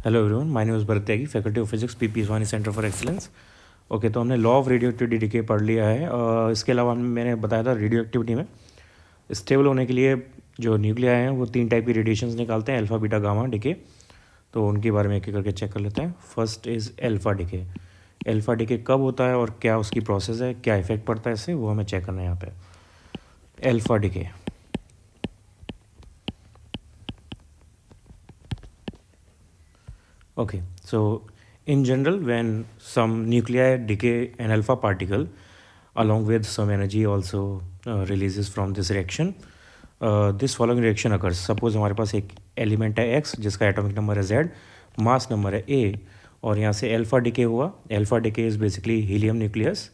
Hello everyone, my name is Bharat Tyagi, faculty of physics, PP Swani centre for excellence. Okay, तो हमने law of radioactivity decay पढ़ लिया है। इसके अलावा मैंने बताया था रेडियो एक्टिविटी में स्टेबल होने के लिए जो न्यूक्लिया हैं वो 3 टाइप की रेडिएशंस निकालते हैं, अल्फा बीटा गामा डीके। तो उनके बारे में एक एक करके चेक कर लेते हैं। First is alpha decay. Alpha decay कब होता है और क्या उसकी प्रोसेस है, क्या इफेक्ट पड़ता है इससे, वो हमें चेक करना है यहाँ पे। Alpha decay, okay, so in general when some nuclei decay an alpha particle along with some energy also releases from this reaction, this following reaction occurs. Suppose हमारे पास एक एलिमेंट है x जिसका एटॉमिक नंबर है z, mass number है a, और यहाँ से alpha decay हुआ। Alpha decay is basically helium nucleus,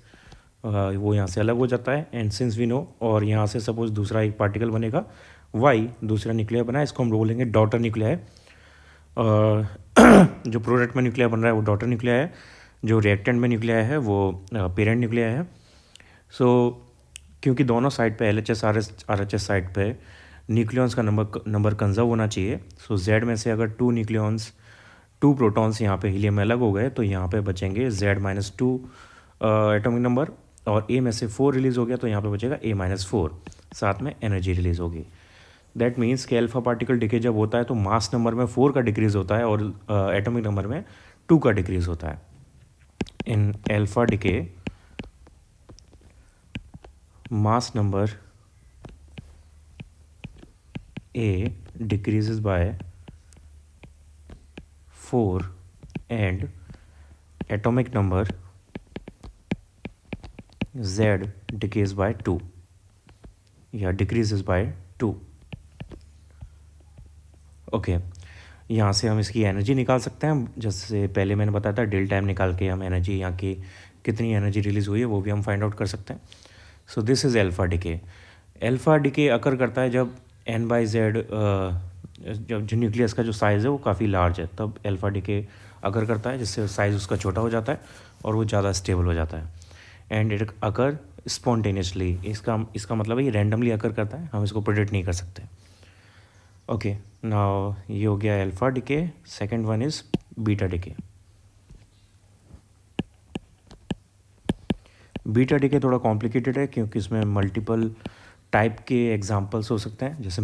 वो यहाँ से अलग हो जाता है। एंड सिंस वी नो, और यहाँ से सपोज दूसरा एक पार्टिकल बनेगा y, दूसरा न्यूक्लियर बना है, इसको हम बोलेंगे डॉटर न्यूक्लियर। जो प्रोडक्ट में न्यूक्लिया बन रहा है वो डॉटर न्यूक्लिया है, जो रिएक्टेंट में न्यूक्लिया है वो पेरेंट न्यूक्लिया है। सो क्योंकि दोनों साइड पे LHS RHS साइड पे न्यूक्लियंस का नंबर कंजर्व होना चाहिए, सो Z में से अगर 2 न्यूक्लियंस 2 प्रोटॉन्स यहाँ पे हीलियम में अलग हो गए तो यहाँ पे बचेंगे Z-2 एटॉमिक नंबर, और A में से 4 रिलीज़ हो गया तो यहाँ पे बचेगा A-4, साथ में एनर्जी रिलीज़ होगी। दैट मीन्स कि अल्फा पार्टिकल डिके जब होता है तो मास नंबर में 4 का डिक्रीज होता है और एटॉमिक नंबर में 2 का डिक्रीज होता है। In alpha decay mass number A decreases by 4 and atomic number Z decays by 2 या decreases by 2। ओके, यहाँ से हम इसकी एनर्जी निकाल सकते हैं। जैसे पहले मैंने बताया था, डेल टाइम निकाल के हम एनर्जी यहाँ की कितनी एनर्जी रिलीज़ हुई है वो भी हम फाइंड आउट कर सकते हैं। So this is alpha decay. Alpha decay occur करता है जब n/z, जब जो न्यूक्लियस का जो साइज़ है वो काफ़ी लार्ज है, तब अल्फा डिके अकर करता है, जिससे साइज़ उसका छोटा हो जाता है और वो ज़्यादा स्टेबल हो जाता है। एंड इट अकर स्पॉन्टेनियसली, इसका मतलब है ये रैंडमली अकर करता है, हम इसको प्रेडिक्ट नहीं कर सकते। ओके, नाउ ये हो गया alpha decay. Second one is beta decay. Beta decay थोड़ा कॉम्प्लिकेटेड है क्योंकि इसमें मल्टीपल टाइप के एग्जांपल्स हो सकते हैं, जैसे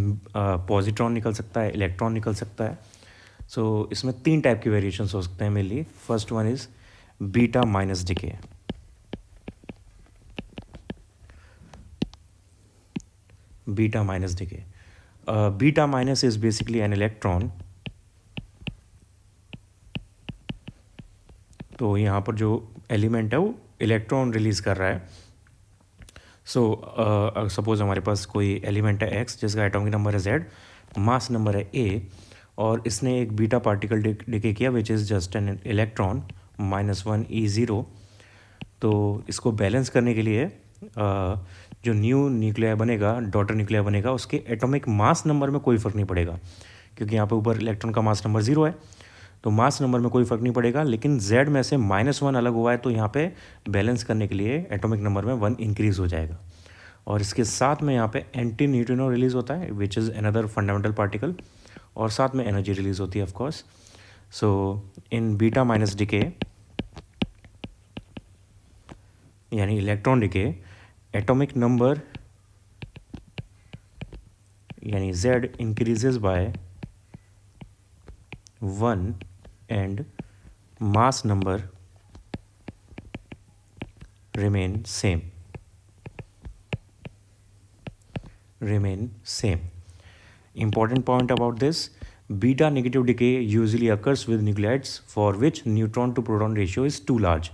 पॉजिट्रॉन निकल सकता है, इलेक्ट्रॉन निकल सकता है। सो इसमें 3 टाइप के वेरिएशंस हो सकते हैं mainly. First one is beta minus decay. Beta minus decay, beta minus is basically an electron. तो यहाँ पर जो एलिमेंट है वो इलेक्ट्रॉन रिलीज़ कर रहा है। सो सपोज हमारे पास कोई एलिमेंट है x जिसका एटॉमिक नंबर है z, मास नंबर है a, और इसने एक बीटा पार्टिकल डिके किया which is just an electron -1 E0। तो इसको बैलेंस करने के लिए जो न्यू न्यूक्लिया बनेगा, डॉटर न्यूक्लिया बनेगा, उसके एटॉमिक मास नंबर में कोई फ़र्क नहीं पड़ेगा, क्योंकि यहाँ पे ऊपर इलेक्ट्रॉन का मास नंबर 0 है, तो मास नंबर में कोई फ़र्क नहीं पड़ेगा। लेकिन Z में से -1 अलग हुआ है तो यहाँ पे बैलेंस करने के लिए एटॉमिक नंबर में 1 इंक्रीज़ हो जाएगा। और इसके साथ में यहाँ पे एंटी न्यूट्रिनो रिलीज़ होता है which is another fundamental particle, और साथ में एनर्जी रिलीज़ होती है of course. So in beta minus decay यानी इलेक्ट्रॉन डिके, एटॉमिक नंबर यानी Z increases by 1 and mass number remain same. Important point about this: beta negative decay usually occurs with nuclides for which neutron to proton ratio is too large.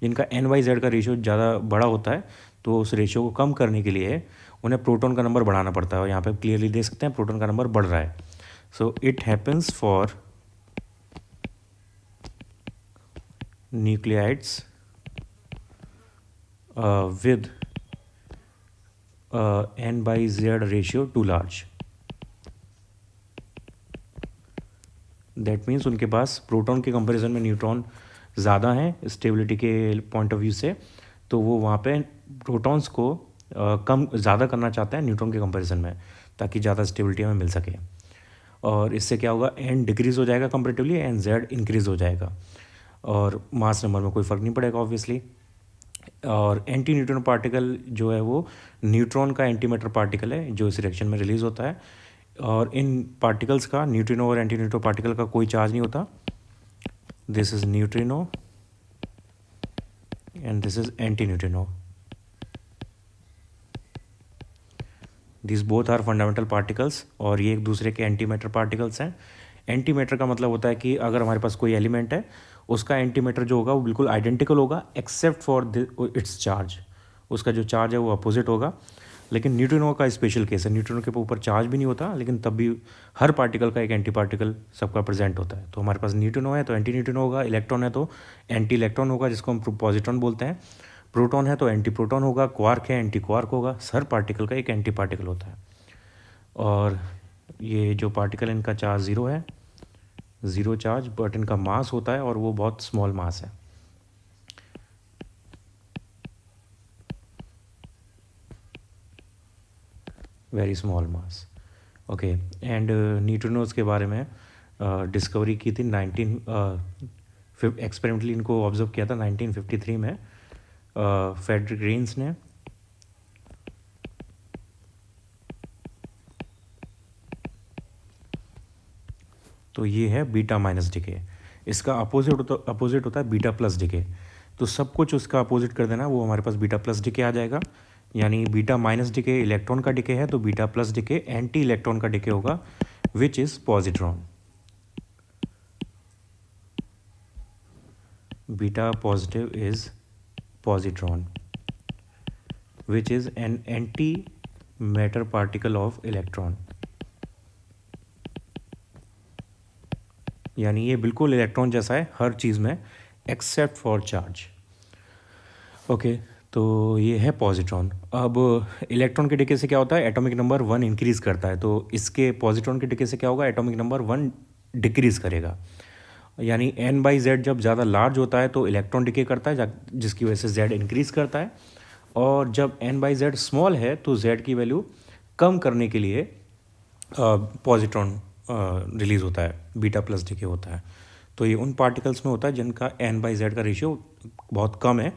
जिनका n/z का ratio ज़्यादा बड़ा होता है तो उस ratio को कम करने के लिए उन्हें प्रोटॉन का नंबर बढ़ाना पड़ता है, और यहाँ पे क्लियरली देख सकते हैं प्रोटॉन का नंबर बढ़ रहा है। So it happens for nuclides with n/z ratio too large. That means उनके पास प्रोटॉन के कंपैरिजन में न्यूट्रॉन ज़्यादा हैं स्टेबिलिटी के पॉइंट ऑफ व्यू से, तो वो वहाँ पे प्रोटॉन्स को कम ज़्यादा करना चाहते हैं न्यूट्रॉन के कंपैरिजन में, ताकि ज़्यादा स्टेबिलिटी हमें मिल सके। और इससे क्या होगा, एन डिक्रीज़ हो जाएगा कंपेरेटिवली एंड जेड इंक्रीज़ हो जाएगा, और मास नंबर में कोई फ़र्क नहीं पड़ेगा ऑब्वियसली। और एंटी न्यूट्रॉन पार्टिकल जो है वो न्यूट्रॉन का एंटी मैटर पार्टिकल है जो इस रिएक्शन में रिलीज़ होता है, और इन पार्टिकल्स का न्यूट्रिनो और एंटी न्यूट्रॉन पार्टिकल का कोई चार्ज नहीं होता। This is neutrino and this is antineutrino. This both are fundamental particles, और ये एक दूसरे के एंटी मैटर पार्टिकल्स हैं। एंटी मैटर का मतलब होता है कि अगर हमारे पास कोई एलिमेंट है उसका एंटी मैटर जो होगा वो बिल्कुल आइडेंटिकल होगा एक्सेप्ट फॉर इट्स चार्ज, उसका जो चार्ज है वो अपोजिट होगा। लेकिन न्यूट्रिनो का स्पेशल केस है, न्यूट्रिनो के ऊपर चार्ज भी नहीं होता, लेकिन तब भी हर पार्टिकल का एक एंटी पार्टिकल सबका प्रेजेंट होता है। तो हमारे पास न्यूट्रिनो है तो एंटी न्यूट्रिनो होगा, इलेक्ट्रॉन है तो एंटी इलेक्ट्रॉन होगा जिसको हम पॉजिट्रॉन बोलते हैं, प्रोटॉन है तो एंटी प्रोटॉन होगा, क्वार्क है एंटी क्वार्क होगा। हर पार्टिकल का एक एंटी पार्टिकल होता है। और ये जो पार्टिकल है इनका चार्ज ज़ीरो है, ज़ीरो चार्ज, बट इनका मास होता है और वो बहुत स्मॉल मास है। Very small mass. Okay, and neutrinos के बारे में डिस्कवरी की थी एक्सपेरिमेंटली इनको ऑब्जर्व किया था 1953 में फ्रेडरिक ग्रीन्स ने। तो ये है बीटा माइनस डिके, इसका अपोजिट होता है बीटा प्लस डिके। तो सब कुछ उसका अपोजिट कर देना, वो हमारे पास बीटा प्लस डिके आ जाएगा। यानी बीटा माइनस डिके इलेक्ट्रॉन का डिके है तो beta plus decay anti electron का डिके होगा which is positron. Beta positive is positron which is an anti matter particle of electron. यानी ये बिल्कुल इलेक्ट्रॉन जैसा है हर चीज़ में एक्सेप्ट फॉर चार्ज। ओके, तो ये है पॉजिट्रॉन। अब इलेक्ट्रॉन के डिके से क्या होता है, एटॉमिक नंबर 1 इंक्रीज़ करता है, तो इसके पॉजिट्रॉन के डिके से क्या होगा, एटॉमिक नंबर 1 डिक्रीज़ करेगा। यानी n/z जब ज़्यादा लार्ज होता है तो इलेक्ट्रॉन डिके करता है जिसकी वजह से z इंक्रीज़ करता है, और जब n/z स्मॉल है तो z की वैल्यू कम करने के लिए पॉजिट्रॉन रिलीज़ होता है, बीटा प्लस डिके होता है। तो ये उन पार्टिकल्स में होता है जिनका n/z का रेशियो बहुत कम है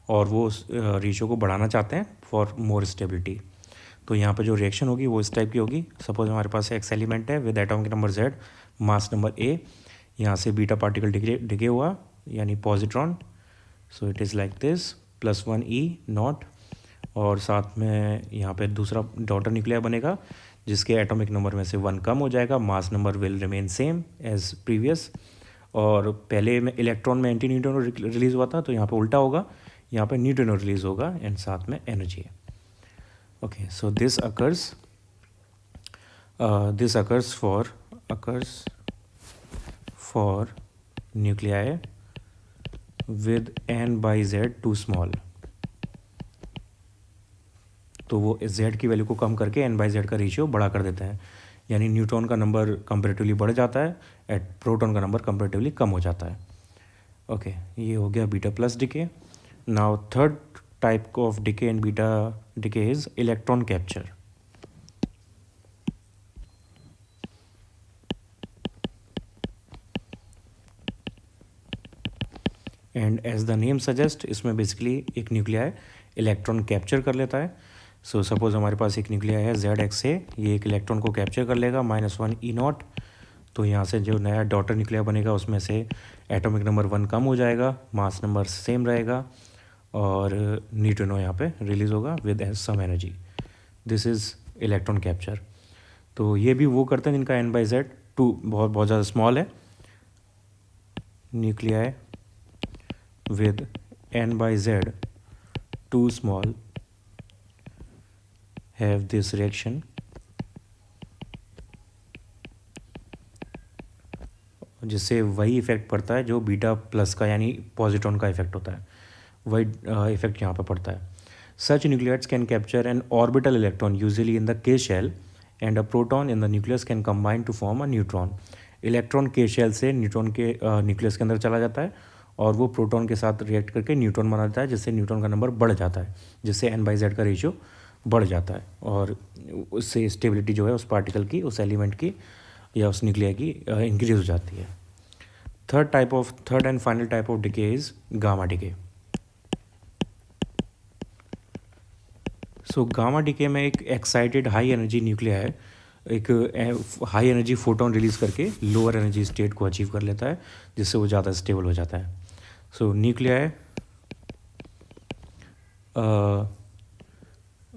और वो उस रेशियो को बढ़ाना चाहते हैं फॉर मोर स्टेबिलिटी। तो यहाँ पे जो रिएक्शन होगी वो इस टाइप की होगी। सपोज हमारे पास एक्स एलिमेंट है with atomic number z, mass number a, यहाँ से बीटा पार्टिकल डिके हुआ यानी positron, so it is like this +1 e not, और साथ में यहाँ पे दूसरा डॉटर न्यूक्लियर बनेगा जिसके एटॉमिक नंबर में से 1 कम हो जाएगा, mass number will remain same as previous. और पहले में इलेक्ट्रॉन में एंटी न्यूट्रिनो रिलीज़ हुआ था तो यहाँ पे उल्टा होगा, यहाँ पे न्यूट्रिनो रिलीज़ होगा एंड साथ में एनर्जी है। Okay, so this occurs for nuclei with n/z too small. तो वो z की वैल्यू को कम करके n/z का रेशियो बड़ा कर देते हैं, यानी न्यूट्रॉन का नंबर कंपेरेटिवली बढ़ जाता है एट प्रोटॉन का नंबर कंपेरेटिवली कम हो जाता है। ओके, ये हो गया beta plus decay. Now third type of decay in beta decay is electron capture. And as the name suggest, इसमें बेसिकली एक न्यूक्लियाई इलेक्ट्रॉन कैप्चर कर लेता है। सो सपोज हमारे पास एक न्यूक्लियाई है ZXA, ये एक इलेक्ट्रॉन को कैप्चर कर लेगा -1 e नॉट। तो यहाँ से जो नया डॉटर न्यूक्लियर बनेगा उसमें से एटॉमिक नंबर 1 कम हो जाएगा, मास नंबर सेम रहेगा, और न्यूट्रिनो यहाँ पे रिलीज़ होगा with some energy. This is electron capture. तो ये भी वो करते हैं जिनका n/z टू बहुत बहुत ज़्यादा स्मॉल है। Nuclei with n/z too small have this reaction जिससे वही इफेक्ट पड़ता है जो बीटा प्लस का यानी पॉजिट्रॉन का इफेक्ट होता है, वही इफेक्ट यहाँ पर पड़ता है। Such nuclides can capture an orbital electron usually in the K shell and a proton in the nucleus can combine to form a neutron. Electron के शेल से न्यूट्रॉन के न्यूक्लियस के अंदर चला जाता है और वो प्रोटॉन के साथ रिएक्ट करके न्यूट्रॉन बना देता है, जिससे न्यूट्रॉन का नंबर बढ़ जाता है, जिससे n/z का रेशियो बढ़ जाता है, और उससे स्टेबिलिटी जो है उस पार्टिकल की, उस एलिमेंट की या उस न्यूक्लिया की इंक्रीज हो जाती है। Third and final type of decay is gamma decay. So gamma decay में एक एक्साइटेड हाई एनर्जी न्यूक्लिया है, एक हाई एनर्जी फोटोन रिलीज करके लोअर एनर्जी स्टेट को अचीव कर लेता है, जिससे वो ज़्यादा स्टेबल हो जाता है। सो न्यूक्लिया है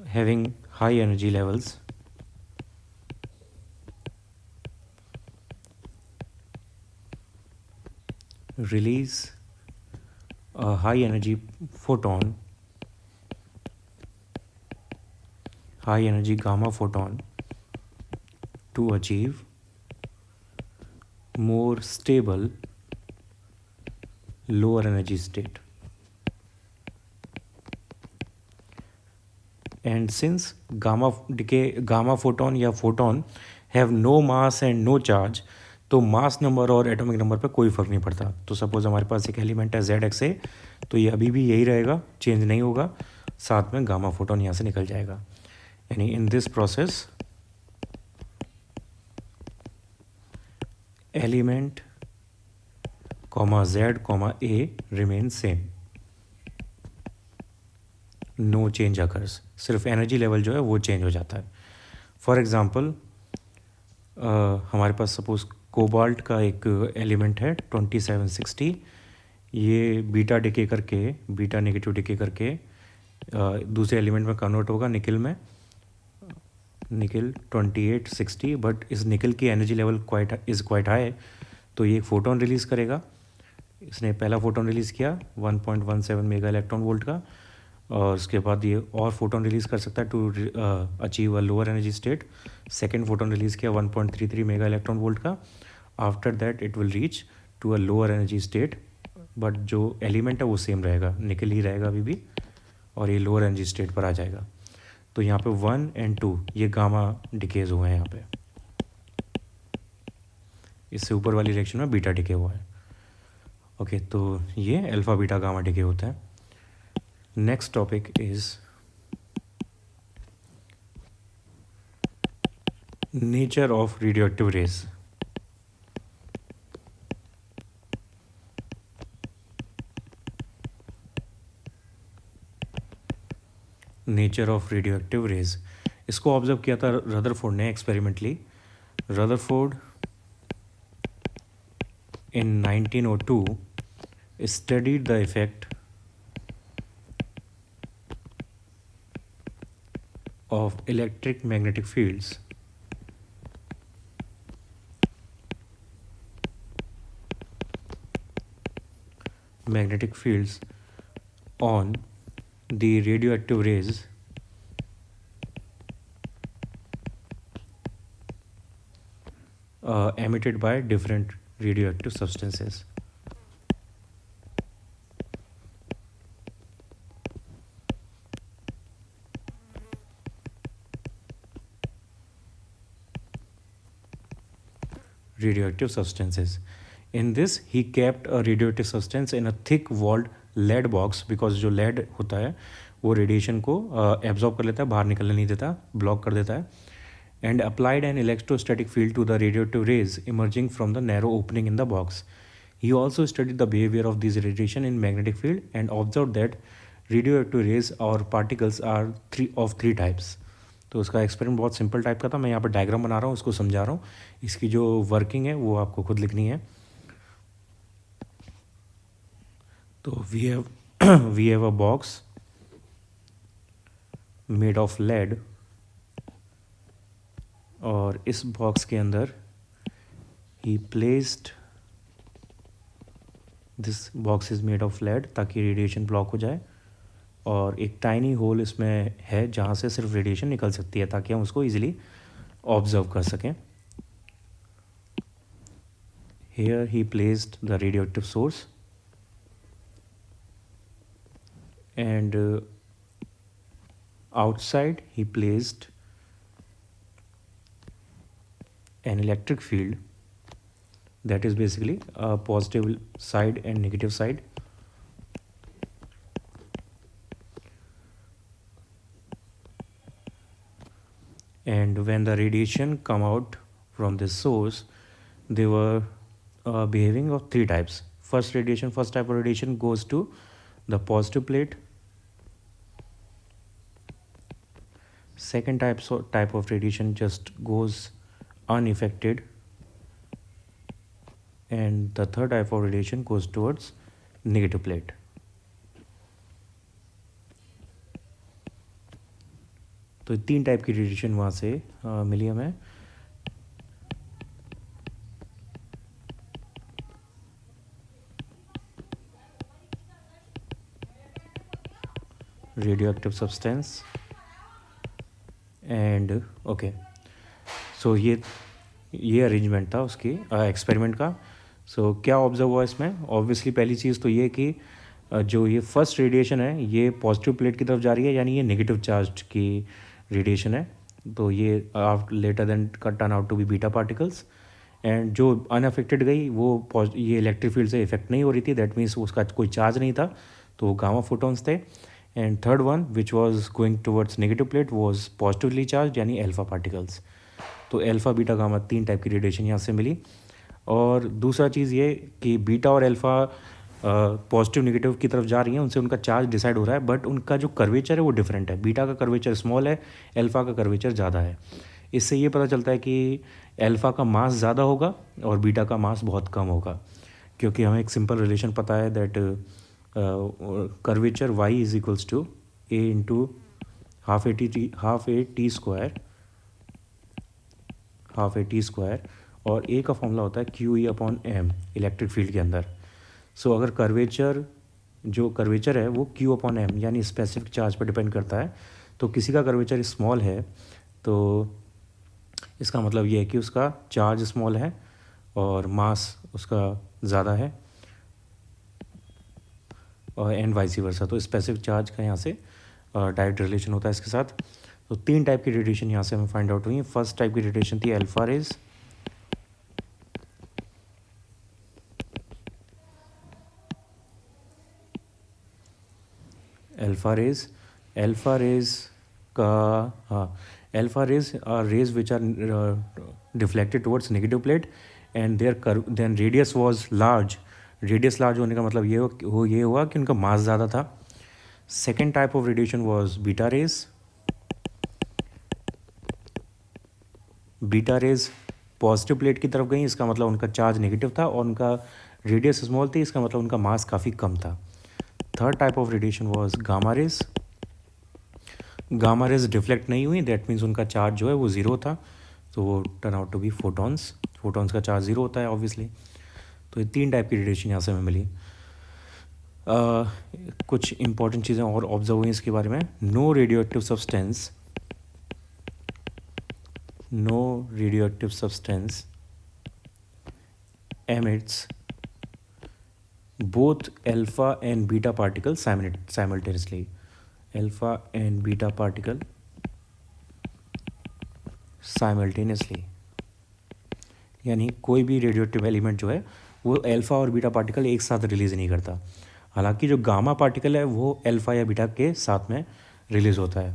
having high energy levels release a high energy photon, high energy gamma photon to achieve more stable lower energy state. And since gamma photon या photon have no mass and no charge, तो mass number और atomic number पे कोई फ़र्क नहीं पड़ता। तो suppose हमारे पास एक एलिमेंट है ZXA, तो ये अभी भी यही रहेगा, चेंज नहीं होगा, साथ में गामा फोटोन यहाँ से निकल जाएगा। यानी in this process element Z, A remain same, no change occurs, सिर्फ एनर्जी लेवल जो है वो चेंज हो जाता है। फॉर एग्ज़ाम्पल हमारे पास सपोज़ कोबाल्ट का एक एलिमेंट है 2760, ये बीटा डिके करके, बीटा नेगेटिव डिके करके दूसरे एलिमेंट में कन्वर्ट होगा निकल में, निकल 2860, बट इस निकल की एनर्जी लेवल क्वाइट हाई, तो ये एक फ़ोटोन रिलीज़ करेगा। इसने पहला फ़ोटोन रिलीज़ किया 1.17 मेगा इलेक्ट्रॉन वोल्ट का, और उसके बाद ये और फोटोन रिलीज़ कर सकता है to achieve a lower energy state. Second photon release किया 1.33 मेगा इलेक्ट्रॉन वोल्ट का। After that it will reach to a lower energy state, but जो एलिमेंट है वो सेम रहेगा, निकल ही रहेगा अभी भी, और ये लोअर एनर्जी स्टेट पर आ जाएगा। तो यहाँ पे 1 और 2 ये गामा डिकेज हुए हैं यहाँ पे, इससे ऊपर वाली रिएक्शन में बीटा डिके हुआ है। ओके, तो ये अल्फा बीटा गामा डिके होता है। Next topic is nature of radioactive rays. Nature of radioactive rays, इसको ऑब्जर्व किया था रदरफोर्ड ने experimentally. Rutherford in 1902 studied the effect of electric magnetic fields on the radioactive rays emitted by different radioactive substances. Radioactive substances. In this, he kept a radioactive substance in a thick walled lead box, because जो lead होता है वो radiation को absorb कर लेता है, बाहर निकलने नहीं देता, ब्लॉक कर देता है, and applied an electrostatic field to the radioactive rays emerging from the narrow opening in the box. He also studied the behavior of these radiation in magnetic field and observed that radioactive rays or particles are three types. तो उसका experiment बहुत simple type का था, मैं यहाँ पर diagram बना रहा हूँ, उसको समझा रहा हूँ, इसकी जो वर्किंग है वो आपको खुद लिखनी है। तो we have a box made of lead, और इस बॉक्स के अंदर ही placed, this box is made of lead ताकि रेडिएशन ब्लॉक हो जाए, और एक टाइनी होल इसमें है जहाँ से सिर्फ रेडिएशन निकल सकती है ताकि हम उसको ईजिली ऑब्जर्व कर सकें। Here he placed the radioactive source and outside he placed an electric field that is basically a positive side and negative side, and when the radiation come out from this source, they were behaving of three types. First type of radiation goes to the positive plate. Second type of radiation just goes unaffected, and the third type of radiation goes towards negative plate. तो तीन type की radiation वहाँ से मिली हमें. Radioactive substance and okay. So ये arrangement था उसकी एक्सपेरिमेंट का. सो क्या ऑब्जर्व हुआ इसमें? ऑब्वियसली पहली चीज़ तो ये कि जो ये फर्स्ट रेडिएशन है ये पॉजिटिव प्लेट की तरफ जा रही है, यानी ये नेगेटिव चार्ज की रेडिएशन है. तो ये लेटर देन का turn out to be beta particles. And जो अनअफेक्टेड गई वो ये इलेक्ट्रिक फील्ड से इफेक्ट नहीं हो रही थी, दैट मीन्स उसका कोई चार्ज नहीं था, तो वो गामा फोटॉन्स थे. And third one which was going towards negative plate was positively charge, यानी अल्फा पार्टिकल्स. तो अल्फा बीटा गामा तीन टाइप की रेडिएशन यहाँ से मिली. और दूसरा चीज़ ये कि बीटा और अल्फा पॉजिटिव नेगेटिव की तरफ जा रही हैं, उनसे उनका चार्ज डिसाइड हो रहा है, बट उनका जो कर्वेचर है वो डिफरेंट है. बीटा का कर्वेचर स्मॉल है, अल्फा का कर्वेचर ज़्यादा है. इससे ये पता चलता है कि अल्फा का मास ज़्यादा होगा और बीटा का मास बहुत कम होगा, क्योंकि हमें एक सिंपल रिलेशन पता है that curvature y is equals to a into half A T square, और a का फॉर्मूला होता है QE upon m electric field के अंदर. सो अगर जो कर्वेचर है वो Q अपॉन m यानी स्पेसिफिक चार्ज पर डिपेंड करता है, तो किसी का कर्वेचर स्मॉल है तो इसका मतलब ये है कि उसका चार्ज स्मॉल है और मास उसका ज़्यादा है, और एंड वाइस वर्सा. तो स्पेसिफिक चार्ज का यहाँ से डायरेक्ट रिलेशन होता है इसके साथ. तो तीन टाइप की रेडिएशन यहाँ से हमें फाइंड आउट हुई. फर्स्ट टाइप की रेडिएशन थी alpha rays. Alpha rays are rays which are deflected towards negative plate and then radius was large. Radius large होने का मतलब ये हुआ कि उनका मास ज़्यादा था. Second type of radiation was beta raise. Beta raise positive plate की तरफ गई, इसका मतलब उनका चार्ज नेगेटिव था और उनका रेडियस स्मॉल थी, इसका मतलब उनका मास काफ़ी कम था. Third type of radiation was gamma rays. Gamma rays deflect नहीं हुई, दैट मीन्स उनका चार्ज जो है वो ज़ीरो था, तो वो turn out to be photons. Photons का चार्ज ज़ीरो होता है ऑब्वियसली. तो ये तीन टाइप की रेडिएशन यहाँ से हमें मिली. कुछ इंपॉर्टेंट चीज़ें और ऑब्जर्व हुई इसके बारे में. No radioactive substance emits both alpha and beta particles simultaneously. Alpha and beta particle simultaneously, यानी कोई भी रेडियोएक्टिव एलिमेंट जो है वो अल्फा और बीटा पार्टिकल एक साथ रिलीज़ नहीं करता. हालांकि जो गामा पार्टिकल है वो अल्फा या बीटा के साथ में रिलीज़ होता है.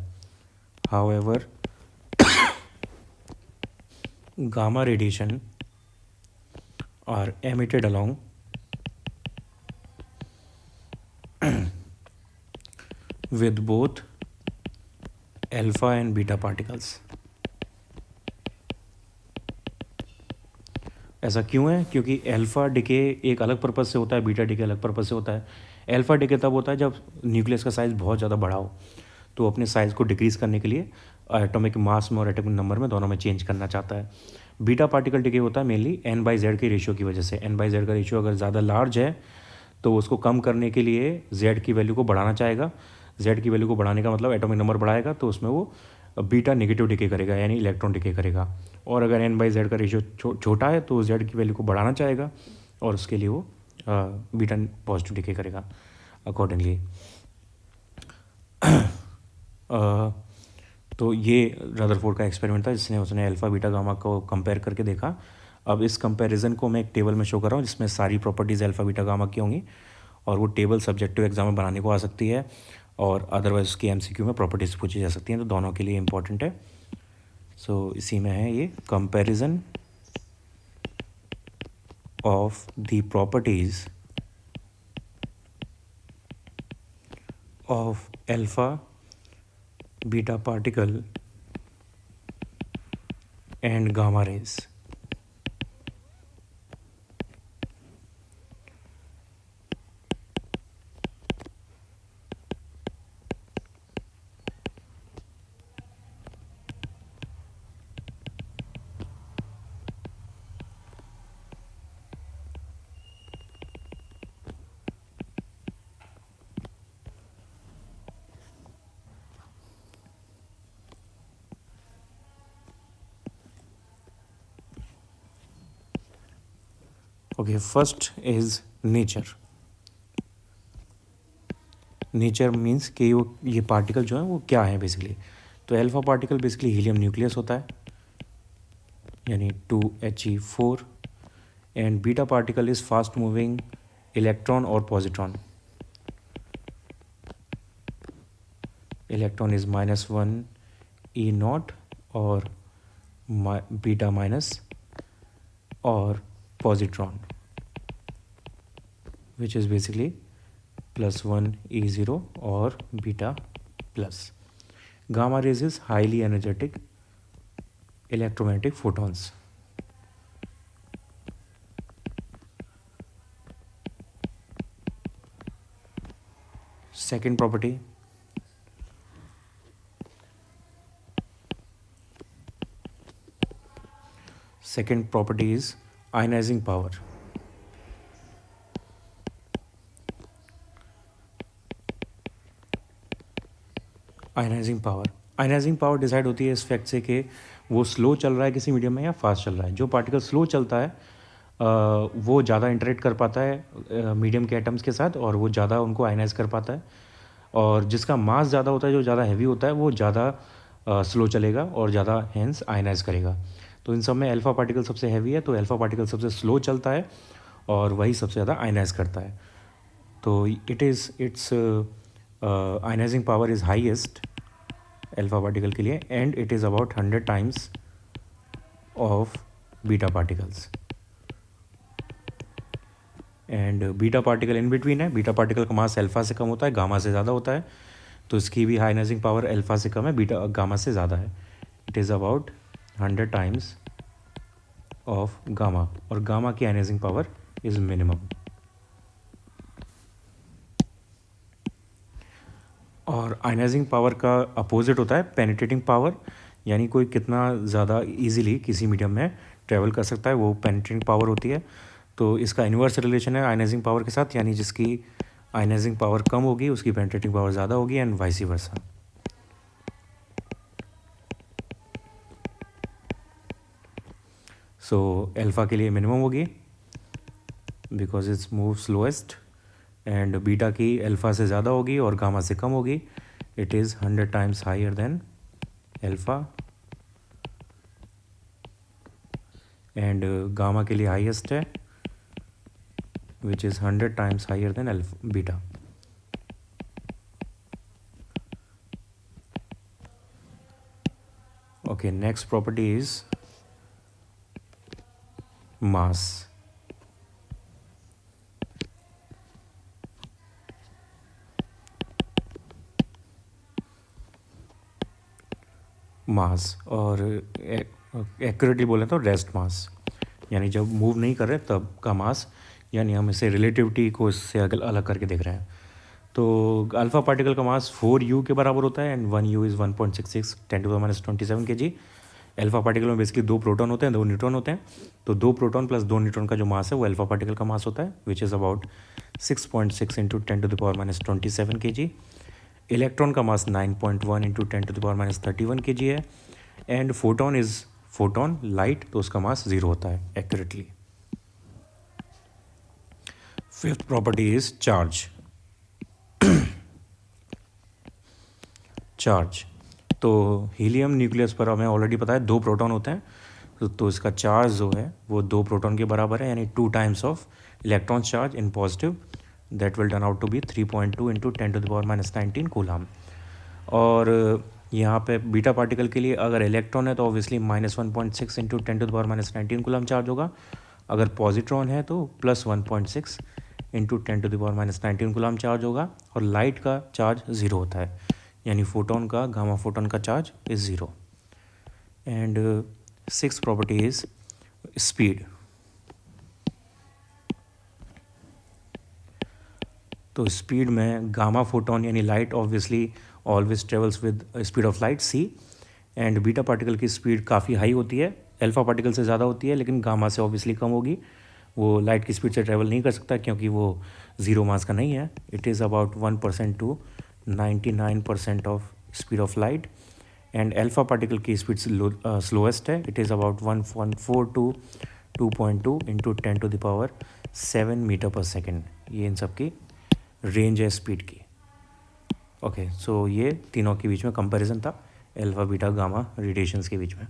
However gamma radiation are emitted along with both alpha and beta particles. ऐसा क्यों है? क्योंकि अल्फ़ा डिके एक अलग पर्पज़ से होता है, बीटा डिके अलग पर्पज़ से होता है. अल्फ़ा डिके तब होता है जब न्यूक्लियस का साइज़ बहुत ज़्यादा बड़ा हो, तो अपने साइज़ को डिक्रीज़ करने के लिए एटॉमिक मास में और एटॉमिक नंबर में दोनों में चेंज करना चाहता है. बीटा पार्टिकल डिके होता है मेनली n/z के रेशियो की वजह से. n/z का रेशियो अगर ज़्यादा लार्ज है तो उसको कम करने के लिए z की वैल्यू को बढ़ाना चाहेगा. z की वैल्यू को बढ़ाने का मतलब एटॉमिक नंबर बढ़ाएगा, तो उसमें वो बीटा नेगेटिव डिके करेगा, यानी इलेक्ट्रॉन डिके करेगा. और अगर n/z का रेशियो छोटा है तो z की वैल्यू को बढ़ाना चाहेगा और उसके लिए वो बीटा पॉजिटिव डिके करेगा अकॉर्डिंगली. तो ये रदरफोर्ड का एक्सपेरिमेंट था जिसने उसने अल्फ़ा बीटा गामा को कंपेयर करके देखा. अब इस कंपैरिजन को मैं एक टेबल में शो कर रहा हूँ जिसमें सारी प्रॉपर्टीज़ अल्फ़ा बीटा गामा की होंगी, और वो टेबल सब्जेक्टिव एग्जाम में बनाने को आ सकती है और अदरवाइज उसकी MCQ में प्रॉपर्टीज़ पूछी जा सकती हैं, तो दोनों के लिए इंपॉर्टेंट है. सो इसी में है ये comparison of the properties of alpha, beta particle and gamma rays. Okay, first is nature. Nature means कि वो ये पार्टिकल जो है वो क्या है बेसिकली. तो alpha particle basically helium nucleus होता है, यानी 2He4, and beta particle is fast moving electron और पॉजिट्रॉन. इलेक्ट्रॉन इज़ -1 E0 और बीटा माइनस और positron which is basically +1 E0 और beta plus. Gamma rays is highly energetic electromagnetic photons. Second property, is ionizing power. Ionising power decide होती है इस fact से कि वो स्लो चल रहा है किसी मीडियम में या फास्ट चल रहा है. जो पार्टिकल स्लो चलता है वो ज़्यादा इंटरेक्ट कर पाता है मीडियम के एटम्स के साथ और वो ज़्यादा उनको आयनाइज कर पाता है. और जिसका मास ज़्यादा होता है, जो ज़्यादा हैवी होता है, वो ज़्यादा स्लो चलेगा और ज़्यादा हैंस आयनाइज करेगा. तो इन सब में अल्फा पार्टिकल सबसे हैवी है, तो अल्फा पार्टिकल सबसे स्लो चलता है और वही सबसे ज़्यादा आयनाइज करता है. तो it's ionising power is highest alpha particle के लिए, and it is about 100 times of beta particles. And beta particle in between है. बीटा पार्टिकल का मास अल्फा से कम होता है, गामा से ज़्यादा होता है, तो इसकी भी आयनाइजिंग पावर अल्फा से कम है, बीटा गामा से ज़्यादा है. It is about 100 times of gamma, और गामा की आयनाइजिंग पावर इज़ मिनिमम. और आयनाइजिंग पावर का अपोजिट होता है पेनिट्रेटिंग पावर, यानी कोई कितना ज़्यादा इजीली किसी मीडियम में ट्रैवल कर सकता है, वो पेनिट्रेटिंग पावर होती है. तो इसका इन्वर्स रिलेशन है आयनाइजिंग पावर के साथ, यानी जिसकी आयनाइजिंग पावर कम होगी उसकी पेनिट्रेटिंग पावर ज़्यादा होगी, and vice versa. So alpha के लिए मिनिमम होगी because its move slowest, and beta की अल्फ़ा से ज़्यादा होगी और गामा से कम होगी. It is 100 times higher than alpha, and gamma के लिए हाईएस्ट है which is 100 times higher than beta. Okay, next property is mass. और एक्यूरेटली बोले तो रेस्ट मास, यानी जब मूव नहीं कर रहे तब का मास, यानी हम इसे रिलेटिविटी को इससे अलग करके देख रहे हैं. तो अल्फ़ा पार्टिकल का मास 4U के बराबर होता है, and 1U is 1.66 10⁻27 kg. Alpha particle में बेसिकली 2 प्रोटॉन होते हैं, 2 न्यूट्रॉन होते हैं. तो 2 प्रोटॉन प्लस 2 न्यूट्रॉन का जो मास है वो अल्फ़ा पार्टिकल का मास होता है, which is about 6.6 × 10⁻27 kg. Electron का मास 9.1 × 10⁻31 kg है, एंड फोटोन लाइट, तो उसका मास 0 होता है accurately. Fifth property is charge. तो हीलियम न्यूक्लियस पर हमें ऑलरेडी पता है 2 प्रोटॉन होते हैं, तो इसका चार्ज जो है वो 2 प्रोटॉन के बराबर है, यानी 2 times of electron charge in positive. That will turn out to be 3.2 × 10⁻19 coulomb. और यहाँ पे बीटा पार्टिकल के लिए अगर इलेक्ट्रॉन है तो ऑब्वियसली -1.6 × 10⁻19 कूलम चार्ज होगा, अगर पॉजिट्रॉन है तो +1.6 इंटू 10⁻⁻19 कूलम चार्ज होगा, और लाइट का चार्ज 0 होता है, यानी फोटोन का, गामा फोटोन का charge is 0। And six property is speed. तो स्पीड में गामा फोटोन यानी light obviously always travels with speed of light c, and beta particle की स्पीड काफ़ी हाई होती है, अल्फा पार्टिकल से ज़्यादा होती है, लेकिन गामा से ऑब्वियसली कम होगी। वो लाइट की स्पीड से ट्रेवल नहीं कर सकता क्योंकि वो ज़ीरो मास का नहीं है। It is about 1% to 99% of speed of light. And alpha particle की स्पीड स्लोएस्ट है, it is about 1.4 to 2.2 into 10⁻7 metre per second. ये इन सब की रेंज है स्पीड की। ओके, सो ये तीनों के बीच में कंपैरिजन था, अल्फा बीटा गामा रेडिएशंस के बीच में।